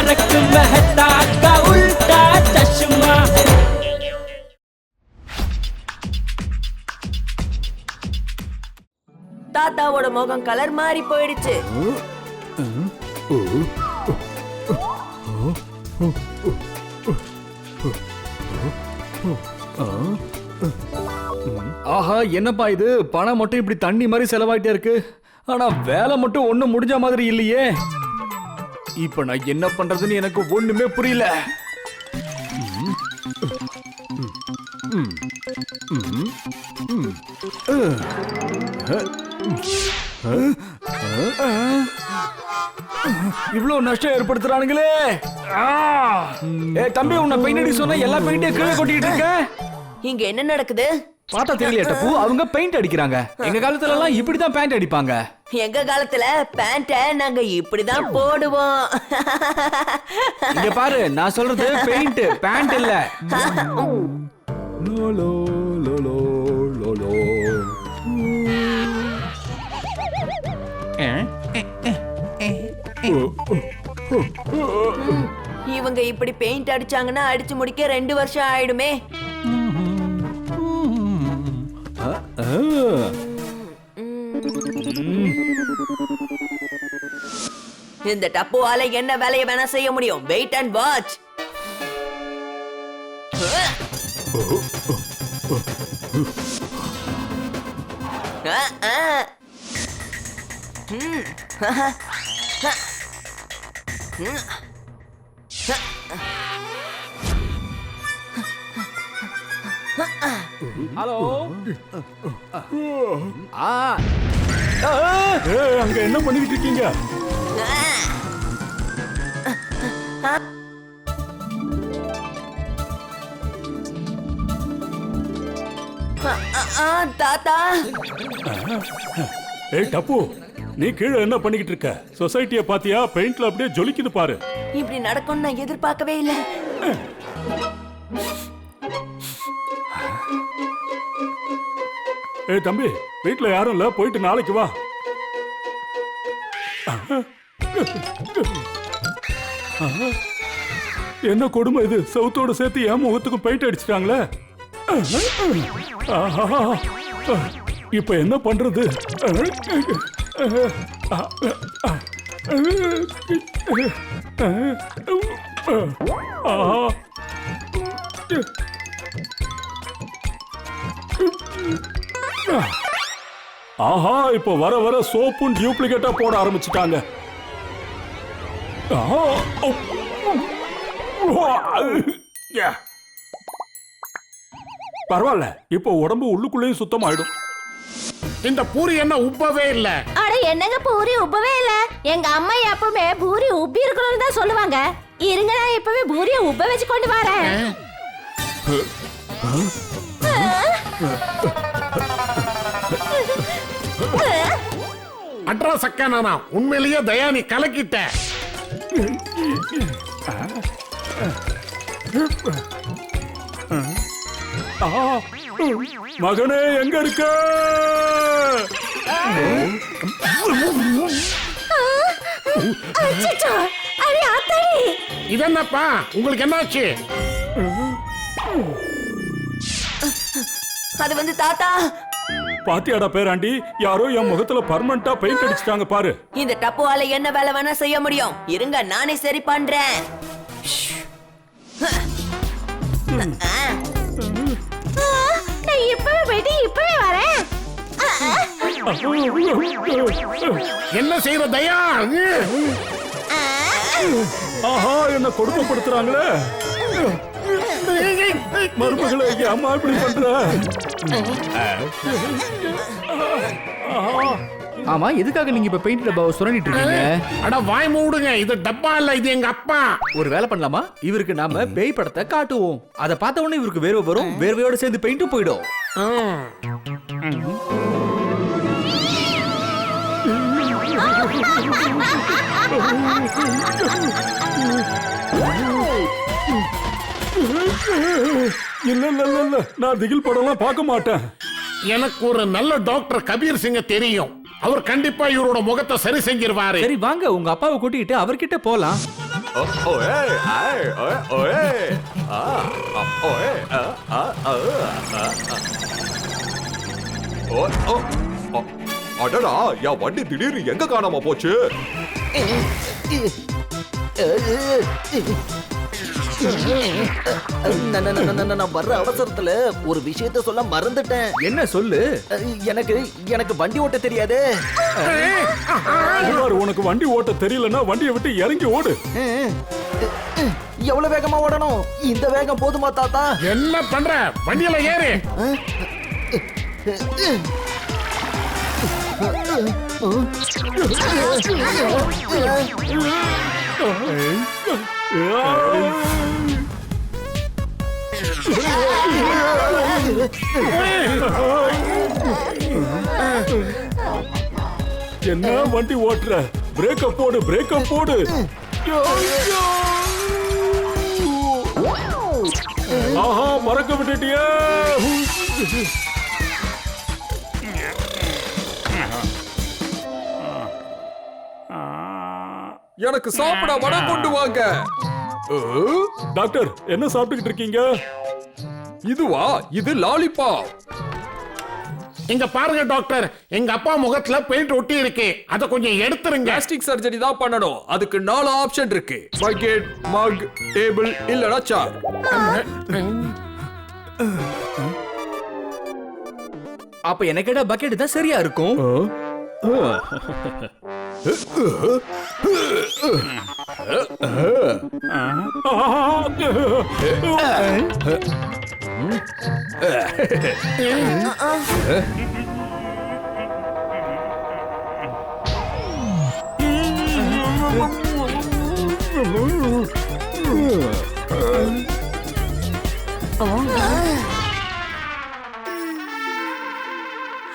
तारक मेहता का उल्टा चश्मा। தாத்தாவோட முகம் கலர் மாறி போயிடுச்சு. ஆஹா, என்னப்பா இது? பணம் மட்டும் இப்படி தண்ணி மாதிரி செலவாயிட்டே இருக்கு. ஆனா வேலை மட்டும் ஒண்ணும் முடிஞ்ச மாதிரி இல்லையே. இப்ப நான் என்ன பண்றதுன்னு எனக்கு ஒண்ணுமே புரியல. இவ்வளவு நஷ்டம் ஏற்படுத்துறானுங்களே. தம்பி, உன்னை பெயிண்ட் அடிக்க சொன்னா எல்லா பெயிண்டையும் கீழே கொட்டிட்டு இருக்க. இங்க என்ன நடக்குது? பார்த்தா தெரியல டப்பு, அவங்க பெயிண்ட் அடிக்கிறாங்க. எங்க காலத்துல எல்லாம் இப்படிதான் பெயிண்ட் அடிப்பாங்க. எங்க காலத்துல பேண்ட நாங்க இப்படிதான் போடுவோம். இங்க பாரு, நான் சொல்றது பெயிண்ட், பேண்ட் இல்ல. இவங்க இப்படி பெயிண்ட் அடிச்சாங்கன்னா அடிச்சு முடிக்க 2 வருஷம் ஆயிடுமே. இந்த டப்புவால என்ன வேலையை வேணா செய்ய முடியும். Wait and watch. ஹலோ. அங்க என்ன பண்ணிட்டு இருக்கீங்க? தாத்தா. ஏய் டப்பு, நீ கீழே என்ன பண்ணிக்கிட்டு இருக்க? சொசைட்டிய பாத்தியா? பெயிண்ட்ல அப்படியே ஜொலிக்குது பாரு. இப்படி நடக்கும் நான் எதிர்பார்க்கவே இல்லை. ஏய் தம்பி, வீட்டுல யாரும் இல்ல, போயிட்டு நாளைக்கு வா. என்ன கொடுமை இது? செவுத்தோட சேர்த்து என் முகத்துக்கு பெயிண்ட் அடிச்சிட்டாங்களே. இப்ப என்ன பண்றது? ஆஹா, இப்ப வர வர சோப்பும் டியூப்ளிகேட்டா போட ஆரம்பிச்சுட்டாங்க. பரவாயில்ல, இப்ப உடம்பு உள்ளுக்குள்ளேயும் சுத்தமாயிடும். இந்த பூரி என்ன உப்பவே இல்ல. அட என்னங்க பூரி உப்பவே இல்ல? எங்க அம்மா எப்பவுமே பூரி உப்பி இருக்கணும்னு தான் சொல்லுவாங்க. இருங்க, நான் இப்பவே பூரியை உப்ப வச்சு கொண்டு வரேன். அட்ரா சக்கானா, உண்மையிலேயே தயானி கலக்கிட்ட. மகனே, எங்க இருக்க? இதென்னப்பா, உங்களுக்கு என்னாச்சு? அது வந்து தாத்தா. பாத்தியாடா பேராண்டி, யாரோ என் முகத்துல பர்மனண்டா பெயிண்ட் அடிச்சிட்டாங்க பாரு. இந்த டப்புவால என்ன வேலை வேணா செய்ய முடியும். இருங்க, நானே சரி பண்றேன். நான் இப்பவே போயிட்டு இப்பவே வரேன். என்ன செய்யற தயா? ஆஹா, என்ன கொடுமைப்படுத்துறாங்களே. மருமகளை அம்மா இப்படி பண்ற? ஆமா, எதுக்காக நீங்க இப்ப பெயிண்ட் டப்பாவை சுரண்டிட்டு இருக்கீங்க? அட வாய் மூடுங்க, இது டப்பா இல்ல, இது எங்க அப்பா. ஒரு வேலை பண்ணலாமா? இவருக்கு நாம பேய் படத்தை காட்டுவோம். அதை பார்த்த உடனே இவருக்கு வேர்வை வரும். வேர்வையோட சேர்ந்து பெயிண்ட்டும் போயிடும். இல்ல இல்ல இல்ல, நான் திகில் படம்லாம் பார்க்க மாட்டேன். எனக்கு ஒரு நல்ல டாக்டர் கபீர் சிங்க தெரியும். அவர் கண்டிப்பா இவரோட முகத்தை சரி செஞ்சிருவாரு. சரி வாங்க, உங்க அப்பாவை கூட்டிட்டு அவர்கிட்ட போலாம். அடடா என் வண்டி திடீர்னு எங்க காணாம போச்சு? நான் வர்ற அவசரத்துல ஒரு விஷயத்த சொல்ல மறந்துட்டேன். என்ன சொல்லு? எனக்கு எனக்கு வண்டி ஓட்ட தெரியாது. இவ்வாறு உனக்கு வண்டி ஓட்ட தெரியலன்னா வண்டியை விட்டு இறங்கி ஓடு. எவ்வளவு வேகமா ஓடணும்? இந்த வேகம் போதுமா தாத்தா? என்ன பண்ற? வண்டியில ஏறு. என்ன வண்டி ஓட்டுற? பிரேக்கப் போடு, பிரேக்கப் போடு. ஆஹா, மறக்க விட்டுட்டியே. எனக்கு சாப்பிட வடை கொண்டு வாங்க. டாக்டர், என்ன சாப்பிட்டுக்கிட்டு இருக்கீங்க? இதுவா? இது லாலிபாப். இங்க பாருங்க டாக்டர், எங்க அப்பா முகத்துல பெயிண்ட் ஒட்டி இருக்கு. அத கொஞ்சம் எடுத்துருங்க. பிளாஸ்டிக் சர்ஜரி தான் பண்ணணும். அதுக்கு 4 ஆப்ஷன் இருக்கு. பக்கெட், மக், டேபிள் இல்லனா சேர். அப்ப எனக்கு கேட்டா பக்கெட் தான் சரியா இருக்கும்.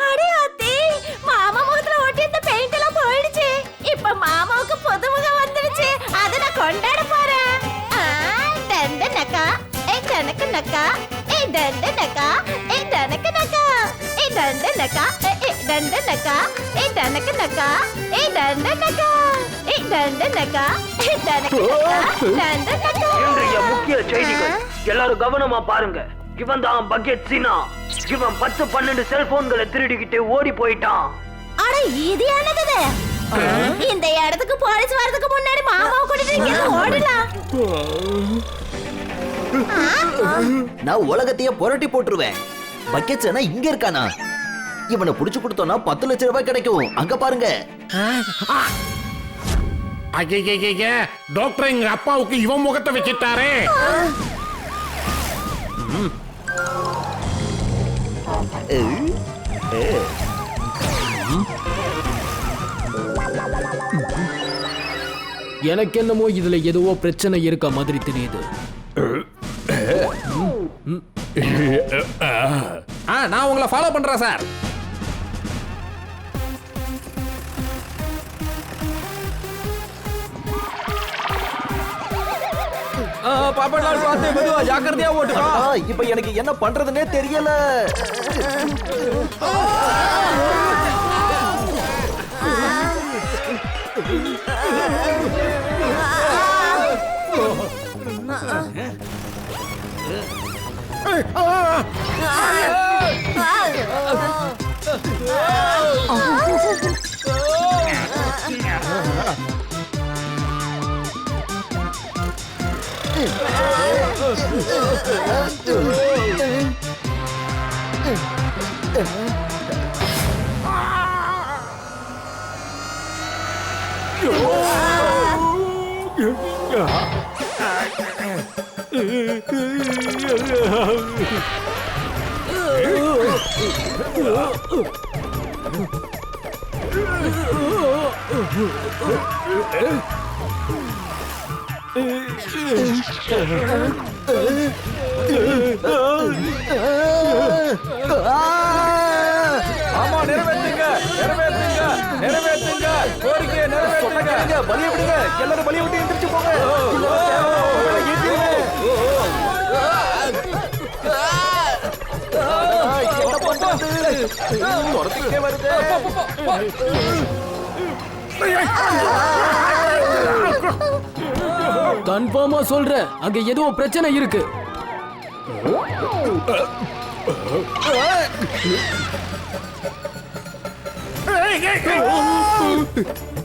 அடே அத்தி, மாமா முகத்துல ஒட்டி இந்த பெயிண்ட் எல்லாம் போயிடுச்சு. இப்ப மாமாவுக்கு புதுமுகம் வந்துடுச்சு. அத நான் கொண்டாட போறேன். டண்டு நக்கா, டனக்கு நக்கா, டண்டு நக்கா, டனக்கு நக்கா, டண்டு நக்கா, டண்டு நக்கா, டனக்கு நக்கா, டண்டு நக்கா, டண்டு நக்கா, டனக்கு நக்கா, டண்டு நக்கா. இன்றைய முக்கிய செய்திகள் எல்லாரும் கவனமா பாருங்க. இவன் தான் பக்கெட் சீனா. இவன் 10-12 செல்போன்களை திருடிக்கிட்டு ஓடி போயிட்டான். அட இது என்னது? இந்த இடத்துக்கு போலீஸ் வரதுக்கு முன்னாடி மாமாவை கூட்டிட்டு இங்க ஓடலாம். நான் உலகத்தையே புரட்டி போட்டுருவேன். பக்கெட் சேனா இங்க இருக்கானா? இவனை புடிச்சு கொடுத்தோம்னா 10 லட்சம் ரூபாய் கிடைக்கும். அங்க பாருங்க. ஐய, டாக்டர் எங்க அப்பாவுக்கு இவன் முகத்தை வச்சிட்டாரே. எனக்கு என்னமோ இதுல ஏதோ பிரச்சனை இருக்க மாதிரி தெரியுது. நான் உங்களை ஃபாலோ பண்றேன் சார். பாப்பலால் பார்த்து மெதுவா ஜாக்கிரதையா ஓட்டுப்பா. இப்ப எனக்கு என்ன பண்றதுன்னே தெரியல. ஆமா, நிறைவேற்றுங்க, நிறைவேற்றுங்க, நிறைவேற்றுங்க. கோரிக்கையை நிறைவேற்றுங்க. பலிய விடுங்க. எல்லாரும் பலிய விட்டு எந்திரிச்சு போங்க. என்ன பண்றது? துரத்திக்கிட்டே வருது. கன்ஃபார்மா சொல்றேன் அங்க ஏதோ பிரச்சனை இருக்கு. ஏய், ஏய், ஏய்.